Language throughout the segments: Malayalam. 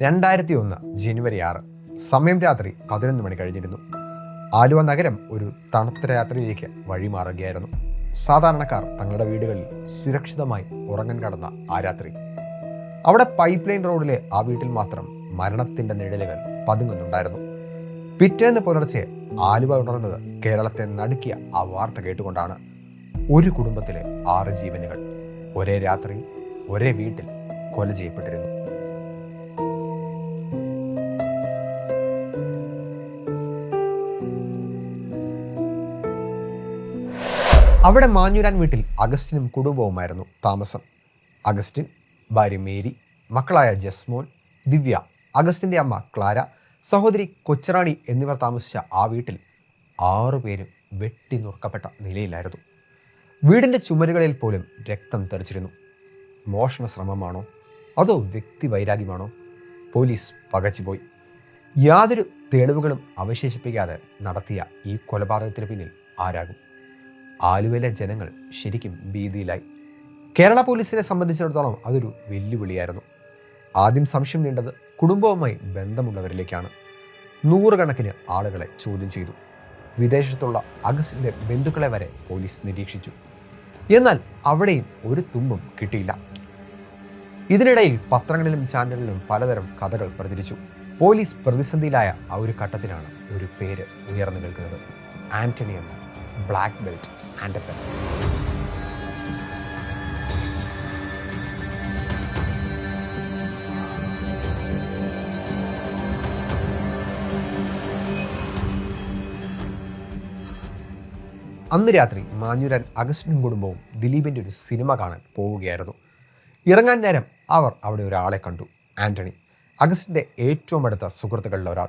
2001 ജനുവരി 6 സമയം രാത്രി 11 മണി കഴിഞ്ഞിരുന്നു. ആലുവ നഗരം ഒരു തണുത്ത രാത്രിയിലേക്ക് വഴിമാറുകയായിരുന്നു. സാധാരണക്കാർ തങ്ങളുടെ വീടുകളിൽ സുരക്ഷിതമായി ഉറങ്ങാൻ കടന്ന ആ രാത്രി അവിടെ പൈപ്പ് ലൈൻ റോഡിലെ ആ വീട്ടിൽ മാത്രം മരണത്തിൻ്റെ നിഴലുകൾ പതുങ്ങുന്നുണ്ടായിരുന്നു. പിറ്റേന്ന് പുലർച്ചെ ആലുവ ഉണർന്നത് കേരളത്തെ നടുക്കിയ ആ വാർത്ത കേട്ടുകൊണ്ടാണ്. ഒരു കുടുംബത്തിലെ 6 ജീവനുകൾ ഒരേ രാത്രി ഒരേ വീട്ടിൽ കൊല ചെയ്യപ്പെട്ടിരുന്നു. അവിടെ മാഞ്ഞൂരാൻ വീട്ടിൽ അഗസ്റ്റിനും കുടുംബവുമായിരുന്നു താമസം. അഗസ്റ്റിൻ, ഭാര്യ മേരി, മക്കളായ ജസ്മോൻ, ദിവ്യ, അഗസ്റ്റിൻ്റെ അമ്മ ക്ലാര, സഹോദരി കൊച്ചറാണി എന്നിവർ താമസിച്ച ആ വീട്ടിൽ 6 പേരും വെട്ടി നുറുക്കപ്പെട്ട നിലയിലായിരുന്നു. വീടിൻ്റെ ചുമരുകളിൽ പോലും രക്തം തെറിച്ചിരുന്നു. മോഷണ ശ്രമമാണോ അതോ വ്യക്തി വൈരാഗ്യമാണോ? പോലീസ് പകച്ചുപോയി. യാതൊരു തെളിവുകളും അവശേഷിപ്പിക്കാതെ നടത്തിയ ഈ കൊലപാതകത്തിന് പിന്നിൽ ആരാകും? ആലുവയിലെ ജനങ്ങൾ ശരിക്കും ഭീതിയിലായി. കേരള പോലീസിനെ സംബന്ധിച്ചിടത്തോളം അതൊരു വെല്ലുവിളിയായിരുന്നു. ആദ്യം സംശയം നീണ്ടത് കുടുംബവുമായി ബന്ധമുള്ളവരിലേക്കാണ്. 100 കണക്കിന് ആളുകളെ ചോദ്യം ചെയ്തു. വിദേശത്തുള്ള അഗസ്റ്റിൻ്റെ ബന്ധുക്കളെ വരെ പോലീസ് നിരീക്ഷിച്ചു. എന്നാൽ അവിടെയും ഒരു തുമ്പും കിട്ടിയില്ല. ഇതിനിടയിൽ പത്രങ്ങളിലും ചാനലുകളിലും പലതരം കഥകൾ പ്രചരിച്ചു. പോലീസ് പ്രതിസന്ധിയിലായ ആ ഒരു ഘട്ടത്തിലാണ് ഒരു പേര് ഉയർന്നു നിൽക്കുന്നത്. ആന്റണി എന്ന ബ്ലാക്ക് ബെൽറ്റ് ആൻഡപ്പൻ. അന്ന് രാത്രി മാഞ്ഞൂരാൻ അഗസ്റ്റിനും കുടുംബവും ദിലീപിൻ്റെ ഒരു സിനിമ കാണാൻ പോവുകയായിരുന്നു. ഇറങ്ങാൻ നേരം അവർ അവിടെ ഒരാളെ കണ്ടു. ആന്റണി, അഗസ്റ്റിൻ്റെ ഏറ്റവും അടുത്ത സുഹൃത്തുക്കളിൽ ഒരാൾ.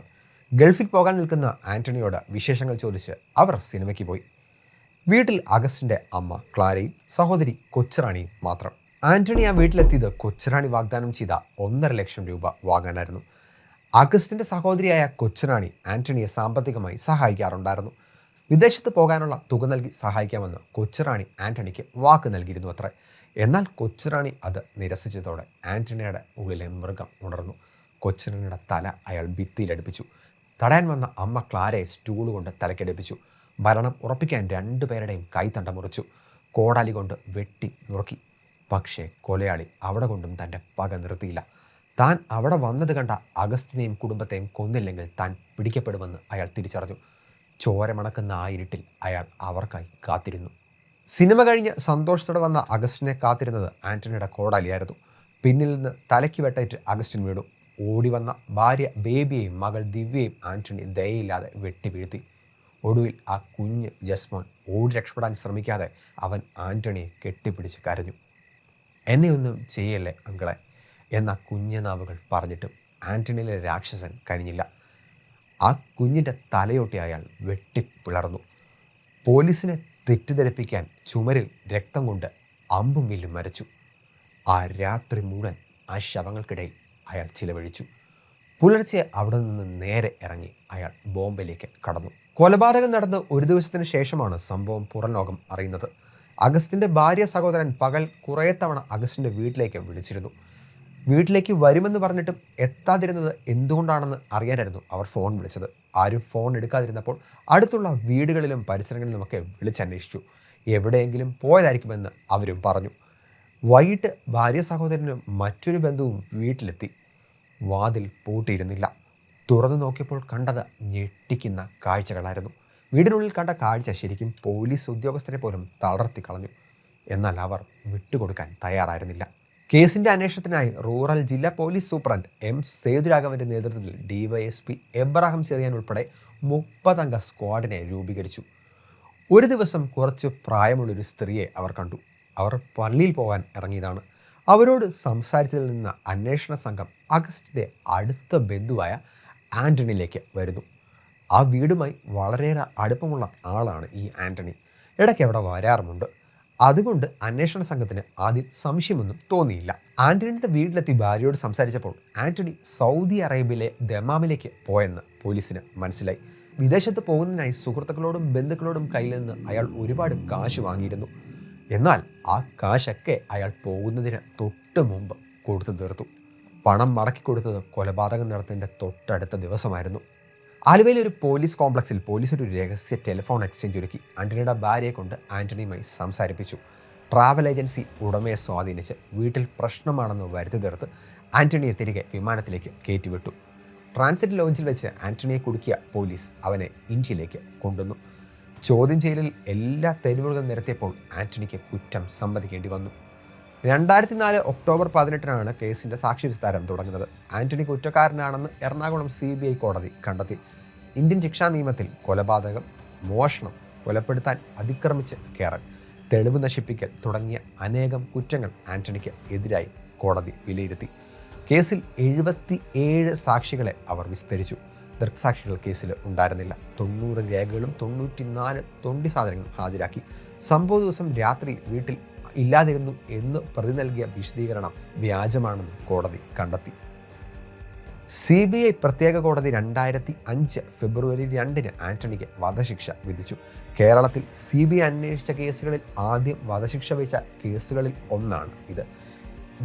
ഗൾഫിൽ പോകാൻ നിൽക്കുന്ന ആന്റണിയോട് വിശേഷങ്ങൾ ചോദിച്ച് അവർ സിനിമയ്ക്ക് പോയി. വീട്ടിൽ അഗസ്റ്റിൻ്റെ അമ്മ ക്ലാരയും സഹോദരി കൊച്ചറാണിയും മാത്രം. ആന്റണി ആ വീട്ടിലെത്തിയത് കൊച്ചറാണി വാഗ്ദാനം ചെയ്ത 1.5 ലക്ഷം രൂപ വാങ്ങാനായിരുന്നു. അഗസ്റ്റിൻ്റെ സഹോദരിയായ കൊച്ചറാണി ആന്റണിയെ സാമ്പത്തികമായി സഹായിക്കാറുണ്ടായിരുന്നു. വിദേശത്ത് പോകാനുള്ള തുക നൽകി സഹായിക്കാമെന്ന് കൊച്ചറാണി ആന്റണിക്ക് വാക്ക് നൽകിയിരുന്നു അത്രേ. എന്നാൽ കൊച്ചറാണി അത് നിരസിച്ചതോടെ ആന്റണിയുടെ ഉള്ളിലെ മൃഗം ഉണർന്നു. കൊച്ചറാണിയുടെ തല അയാൾ ഭിത്തിയിലടുപ്പിച്ചു. തടയാൻ വന്ന അമ്മ ക്ലാരയെ സ്റ്റൂൾ കൊണ്ട് തലക്കടിപ്പിച്ചു. ഭരണം ഉറപ്പിക്കാൻ 2 പേരുടെയും കൈത്തണ്ട മുറിച്ചു. കോടാലി കൊണ്ട് വെട്ടി നുറുക്കി. പക്ഷേ കൊലയാളി അവിടെ കൊണ്ടും തൻ്റെ പക നിർത്തിയില്ല. താൻ അവിടെ വന്നത് കണ്ട അഗസ്റ്റിനെയും കുടുംബത്തെയും കൊന്നില്ലെങ്കിൽ താൻ പിടിക്കപ്പെടുമെന്ന് അയാൾ തിരിച്ചറിഞ്ഞു. ചോരമണക്കുന്ന ആ ഇരുട്ടിൽ അയാൾ അവർക്കായി കാത്തിരുന്നു. സിനിമ കഴിഞ്ഞ് സന്തോഷത്തോടെ വന്ന അഗസ്റ്റിനെ കാത്തിരുന്നത് ആന്റണിയുടെ കോടാലിയായിരുന്നു. പിന്നിൽ നിന്ന് തലയ്ക്ക് വെട്ടേറ്റ് അഗസ്റ്റിൻ വീണു. ഓടി വന്ന ഭാര്യ ബേബിയെയും മകൾ ദിവ്യയും ആന്റണി ദയയില്ലാതെ വെട്ടി വീഴ്ത്തി. ഒടുവിൽ ആ കുഞ്ഞ് ജസ്മോൻ ഓടി രക്ഷപ്പെടാൻ ശ്രമിക്കാതെ അവൻ ആന്റണിയെ കെട്ടിപ്പിടിച്ച് കരഞ്ഞു. എന്നെ ഒന്നും ചെയ്യല്ലേ അങ്കിളെ എന്ന കുഞ്ഞു നാവുകൾ പറഞ്ഞിട്ടും ആന്റണിയിലെ രാക്ഷസൻ കഴിഞ്ഞില്ല. ആ കുഞ്ഞിൻ്റെ തലയൊട്ടി അയാൾ വെട്ടിപ്പിളർന്നു. പോലീസിനെ തെറ്റിദ്ധരിപ്പിക്കാൻ ചുമരിൽ രക്തം കൊണ്ട് അമ്പും വില്ലും വരച്ചു. ആ രാത്രി മുഴുവൻ ആ ശവങ്ങൾക്കിടയിൽ അയാൾ ചിലവഴിച്ചു. പുലർച്ചെ അവിടെ നിന്ന് നേരെ ഇറങ്ങി അയാൾ ബോംബെയിലേക്ക് കടന്നു. കൊലപാതകം നടന്ന് ഒരു ദിവസത്തിന് ശേഷമാണ് സംഭവം പുറം ലോകം അറിയുന്നത്. അഗസ്റ്റിൻ്റെ ഭാര്യ സഹോദരൻ പകൽ കുറേ തവണ അഗസ്റ്റിൻ്റെ വീട്ടിലേക്ക് വിളിച്ചിരുന്നു. വീട്ടിലേക്ക് വരുമെന്ന് പറഞ്ഞിട്ടും എത്താതിരുന്നത് എന്തുകൊണ്ടാണെന്ന് അറിയാനായിരുന്നു അവർ ഫോൺ വിളിച്ചത്. ആരും ഫോൺ എടുക്കാതിരുന്നപ്പോൾ അടുത്തുള്ള വീടുകളിലും പരിസരങ്ങളിലുമൊക്കെ വിളിച്ചന്വേഷിച്ചു. എവിടെയെങ്കിലും പോയതായിരിക്കുമെന്ന് അവരും പറഞ്ഞു. വൈകിട്ട് ഭാര്യ സഹോദരനും മറ്റൊരു ബന്ധുവും വീട്ടിലെത്തി. വാതിൽ പൂട്ടിയിരുന്നില്ല. തുറന്നു നോക്കിയപ്പോൾ കണ്ടത് ഞെട്ടിക്കുന്ന കാഴ്ചകളായിരുന്നു. വീടിനുള്ളിൽ കണ്ട കാഴ്ച ശരിക്കും പോലീസ് ഉദ്യോഗസ്ഥരെ പോലും തളർത്തി കളഞ്ഞു. എന്നാൽ അവർ വിട്ടുകൊടുക്കാൻ തയ്യാറായിരുന്നില്ല. കേസിൻ്റെ അന്വേഷണത്തിനായി റൂറൽ ജില്ലാ പോലീസ് സൂപ്രണ്ട് എം സേതുരാഘവൻ്റെ നേതൃത്വത്തിൽ DYSP എബ്രഹാം ചെറിയാൻ ഉൾപ്പെടെ 30 അംഗ സ്ക്വാഡിനെ രൂപീകരിച്ചു. ഒരു ദിവസം കുറച്ച് പ്രായമുള്ളൊരു സ്ത്രീയെ അവർ കണ്ടു. അവർ പള്ളിയിൽ പോകാൻ ഇറങ്ങിയതാണ്. അവരോട് സംസാരിച്ചതിൽ നിന്ന് അന്വേഷണ സംഘം അഗസ്റ്റിൻ്റെ അടുത്ത ബന്ധുവായ ആന്റണിയിലേക്ക് വരുന്നു. ആ വീടുമായി വളരെയേറെ അടുപ്പമുള്ള ആളാണ് ഈ ആന്റണി. ഇടയ്ക്ക് അവിടെ വരാറുമുണ്ട്. അതുകൊണ്ട് അന്വേഷണ സംഘത്തിന് ആദ്യം സംശയമൊന്നും തോന്നിയില്ല. ആന്റണിയുടെ വീട്ടിലെത്തി ഭാര്യയോട് സംസാരിച്ചപ്പോൾ ആന്റണി സൗദി അറേബ്യയിലെ ദമാമിലേക്ക് പോയെന്ന് പോലീസിന് മനസ്സിലായി. വിദേശത്ത് പോകുന്നതിനായി സുഹൃത്തുക്കളോടും ബന്ധുക്കളോടും കയ്യിൽ നിന്ന് അയാൾ ഒരുപാട് കാശ് വാങ്ങിയിരുന്നു. എന്നാൽ ആ കാശൊക്കെ അയാൾ പോകുന്നതിന് തൊട്ട് മുമ്പ് കൊടുത്തു തീർത്തു. പണം മടക്കിക്കൊടുത്തത് കൊലപാതകം നടത്തുന്നതിൻ്റെ തൊട്ടടുത്ത ദിവസമായിരുന്നു. ആലുവയിലെ ഒരു പോലീസ് കോംപ്ലക്സിൽ പോലീസ് ഒരു രഹസ്യ ടെലിഫോൺ എക്സ്ചേഞ്ച് ഒരുക്കി ആൻ്റണിയുടെ ഭാര്യയെ കൊണ്ട് ആൻ്റണിയുമായി സംസാരിപ്പിച്ചു. ട്രാവൽ ഏജൻസി ഉടമയെ സ്വാധീനിച്ച് വീട്ടിൽ പ്രശ്നമാണെന്ന് വരുത്തി തീർത്ത് ആൻ്റണിയെ തിരികെ വിമാനത്തിലേക്ക് കയറ്റിവിട്ടു. ട്രാൻസിറ്റ് ലോഞ്ചിൽ വെച്ച് ആൻ്റണിയെ കുടുക്കിയ പോലീസ് അവനെ ഇന്ത്യയിലേക്ക് കൊണ്ടുവന്നു. ചോദ്യം ചെയ്യലിൽ എല്ലാ തെളിവുകളും നിരത്തിയപ്പോൾ ആൻ്റണിക്ക് കുറ്റം സമ്മതിക്കേണ്ടി വന്നു. 2004 ഒക്ടോബർ 18 കേസിൻ്റെ സാക്ഷി വിസ്താരം തുടങ്ങുന്നത്. ആൻ്റണി കുറ്റക്കാരനാണെന്ന് എറണാകുളം CBI കോടതി കണ്ടെത്തി. ഇന്ത്യൻ ശിക്ഷാ നിയമത്തിൽ കൊലപാതകം, മോഷണം, കൊലപ്പെടുത്താൻ, അതിക്രമിച്ച് കയറൽ, തെളിവ് നശിപ്പിക്കൽ തുടങ്ങിയ അനേകം കുറ്റങ്ങൾ ആൻ്റണിക്ക് എതിരായി കോടതി വിലയിരുത്തി. കേസിൽ 77 സാക്ഷികളെ അവർ വിസ്തരിച്ചു. ദൃക്സാക്ഷികൾ കേസിൽ ഉണ്ടായിരുന്നില്ല. 90 രേഖകളും 94 തൊണ്ടി സാധനങ്ങളും ഹാജരാക്കി. സംഭവ ദിവസം രാത്രി വീട്ടിൽ ഇല്ലാതിരുന്നു എന്ന് പ്രതി നൽകിയ വിശദീകരണം വ്യാജമാണെന്ന് കോടതി കണ്ടെത്തി. CBI പ്രത്യേക കോടതി 2005 ഫെബ്രുവരി 2 ആൻ്റണിക്ക് വധശിക്ഷ വിധിച്ചു. കേരളത്തിൽ CBI അന്വേഷിച്ച കേസുകളിൽ ആദ്യം വധശിക്ഷ വിധിച്ച കേസുകളിൽ ഒന്നാണ് ഇത്.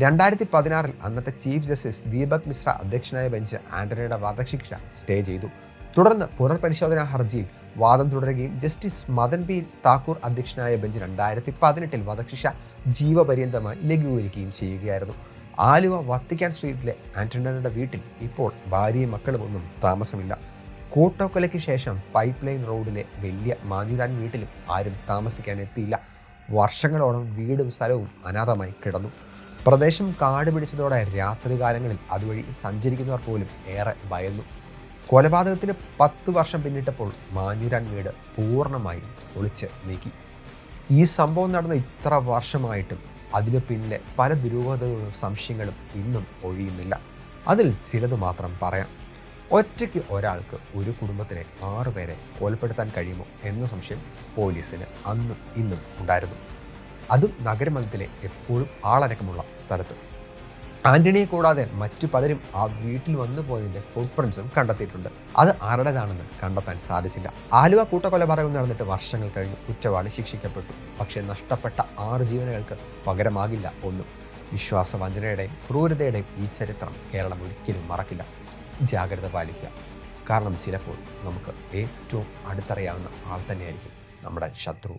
2016 അന്നത്തെ ചീഫ് ജസ്റ്റിസ് ദീപക് മിശ്ര അധ്യക്ഷനായ ബെഞ്ച് ആൻ്റണിയുടെ വധശിക്ഷ സ്റ്റേ ചെയ്തു. തുടർന്ന് പുനർപരിശോധനാ ഹർജിയിൽ വാദം തുടരുകയും ജസ്റ്റിസ് മദൻ പി താക്കൂർ അധ്യക്ഷനായ ബെഞ്ച് 2018 വധശിക്ഷ ജീവപര്യന്തമായി ലഘൂകരിക്കുകയും ചെയ്യുകയായിരുന്നു. ആലുവ വത്തിക്കാൻ സ്ട്രീറ്റിലെ ആൻ്റണിയുടെ വീട്ടിൽ ഇപ്പോൾ ഭാര്യയും മക്കളും ഒന്നും താമസമില്ല. കൂട്ടക്കൊലയ്ക്ക് ശേഷം പൈപ്പ് ലൈൻ റോഡിലെ വലിയ മാഞ്ഞുരാൻ വീട്ടിലും ആരും താമസിക്കാൻ എത്തിയില്ല. വർഷങ്ങളോളം വീടും സ്ഥലവും അനാഥമായി കിടന്നു. പ്രദേശം കാട് പിടിച്ചതോടെ രാത്രികാലങ്ങളിൽ അതുവഴി സഞ്ചരിക്കുന്നവർ പോലും ഏറെ ഭയന്നു. കൊലപാതകത്തിന് 10 വർഷം പിന്നിട്ടപ്പോൾ മാഞ്ഞുരാൻ വീട് പൂർണ്ണമായും ഒളിച്ച് നീക്കി. ഈ സംഭവം നടന്ന ഇത്ര വർഷമായിട്ടും അതിന് പിന്നിലെ പല ദുരൂഹതകളും സംശയങ്ങളും ഇന്നും ഒഴിയുന്നില്ല. അതിൽ ചിലത് മാത്രം പറയാം. ഒറ്റയ്ക്ക് ഒരാൾക്ക് ഒരു കുടുംബത്തിനെ 6 പേരെ കൊലപ്പെടുത്താൻ കഴിയുമോ എന്ന സംശയം പോലീസിന് അന്നും ഇന്നും ഉണ്ടായിരുന്നു. അതും നഗരമധ്യത്തിലെ എപ്പോഴും ആളനക്കമുള്ള സ്ഥലത്ത്. ആൻ്റണിയെ കൂടാതെ മറ്റു പലരും ആ വീട്ടിൽ വന്നു പോയതിൻ്റെ ഫുട് പ്രിൻസും കണ്ടെത്തിയിട്ടുണ്ട്. അത് ആരുടേതാണെന്ന് കണ്ടെത്താൻ സാധിച്ചില്ല. ആലുവ കൂട്ടക്കൊലപാതകം നടന്നിട്ട് വർഷങ്ങൾ കഴിഞ്ഞ് കുറ്റവാളി ശിക്ഷിക്കപ്പെട്ടു. പക്ഷേ നഷ്ടപ്പെട്ട 6 ജീവനുകൾക്ക് പകരമാകില്ല ഒന്നും. വിശ്വാസവഞ്ചനയുടെയും ക്രൂരതയുടെയും ഈ ചരിത്രം കേരളം ഒരിക്കലും മറക്കില്ല. ജാഗ്രത പാലിക്കുക. കാരണം ചിലപ്പോൾ നമുക്ക് ഏറ്റവും അടുത്തറിയാവുന്ന ആൾ തന്നെയായിരിക്കും നമ്മുടെ ശത്രു.